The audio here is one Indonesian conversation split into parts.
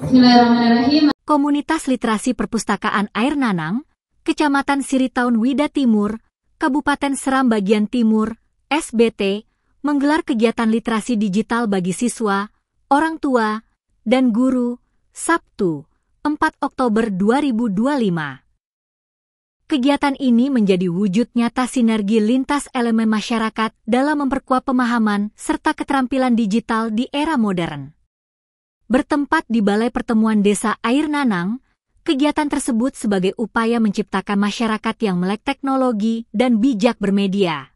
Bismillahirrahmanirrahim. Komunitas Literasi Perpustakaan Air Nanang, Kecamatan Siritaun Wida Timur, Kabupaten Seram Bagian Timur, SBT, menggelar kegiatan literasi digital bagi siswa, orang tua, dan guru, Sabtu, 4 Oktober 2025. Kegiatan ini menjadi wujud nyata sinergi lintas elemen masyarakat dalam memperkuat pemahaman serta keterampilan digital di era modern. Bertempat di Balai Pertemuan Desa Air Nanang, kegiatan tersebut sebagai upaya menciptakan masyarakat yang melek teknologi dan bijak bermedia.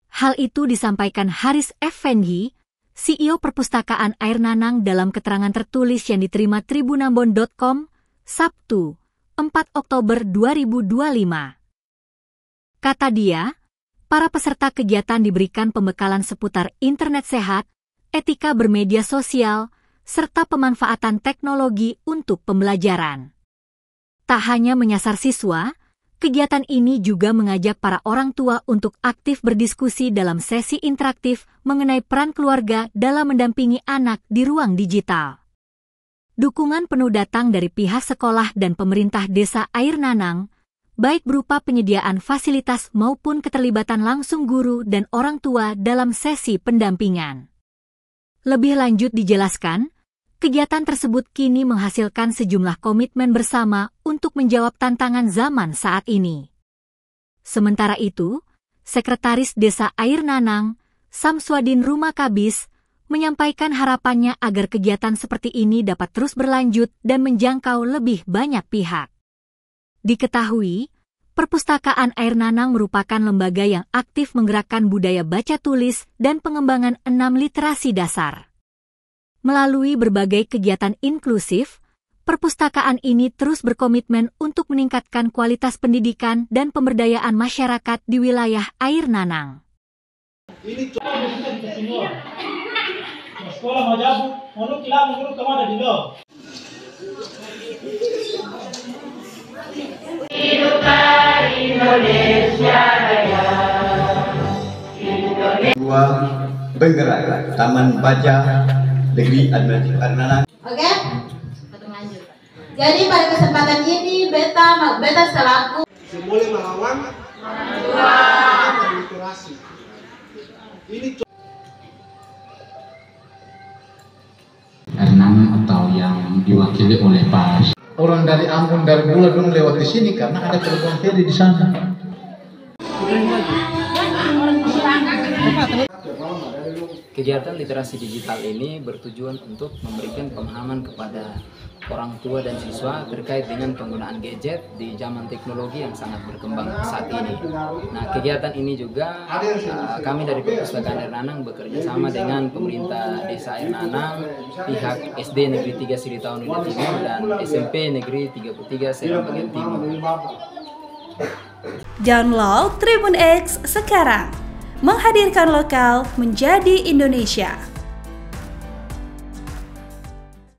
Hal itu disampaikan Haris Effendi, CEO Perpustakaan Air Nanang dalam keterangan tertulis yang diterima tribunambon.com, Sabtu, 4 Oktober 2025. Kata dia, para peserta kegiatan diberikan pembekalan seputar internet sehat, etika bermedia sosial, serta pemanfaatan teknologi untuk pembelajaran. Tak hanya menyasar siswa, kegiatan ini juga mengajak para orang tua untuk aktif berdiskusi dalam sesi interaktif mengenai peran keluarga dalam mendampingi anak di ruang digital. Dukungan penuh datang dari pihak sekolah dan pemerintah Desa Air Nanang, baik berupa penyediaan fasilitas maupun keterlibatan langsung guru dan orang tua dalam sesi pendampingan. Lebih lanjut dijelaskan, kegiatan tersebut kini menghasilkan sejumlah komitmen bersama untuk menjawab tantangan zaman saat ini. Sementara itu, Sekretaris Desa Air Nanang, Samswadin Rumakabis, menyampaikan harapannya agar kegiatan seperti ini dapat terus berlanjut dan menjangkau lebih banyak pihak. Diketahui, Perpustakaan Air Nanang merupakan lembaga yang aktif menggerakkan budaya baca tulis dan pengembangan 6 literasi dasar. Melalui berbagai kegiatan inklusif, perpustakaan ini terus berkomitmen untuk meningkatkan kualitas pendidikan dan pemberdayaan masyarakat di wilayah Air Nanang. Dua bergerak Taman Baca Negeri Administratif Air Nanang. Oke? Jadi pada kesempatan ini beta selaku boleh melawan literasi. Ini Air Nanang atau yang diwakili oleh Pak. Orang dari Ambon dari Bula dong lewat di sini karena ada telepon tele di sana. Kegiatan literasi digital ini bertujuan untuk memberikan pemahaman kepada orang tua dan siswa terkait dengan penggunaan gadget di zaman teknologi yang sangat berkembang saat ini. Nah, kegiatan ini juga kami dari Perpustakaan Air Nanang bekerja sama dengan pemerintah Desa Air Nanang, pihak SD Negeri 3 Siritaun Wida Timur dan SMP Negeri 33 Seram Bagian Timur. Download Tribun X sekarang. Menghadirkan lokal menjadi Indonesia.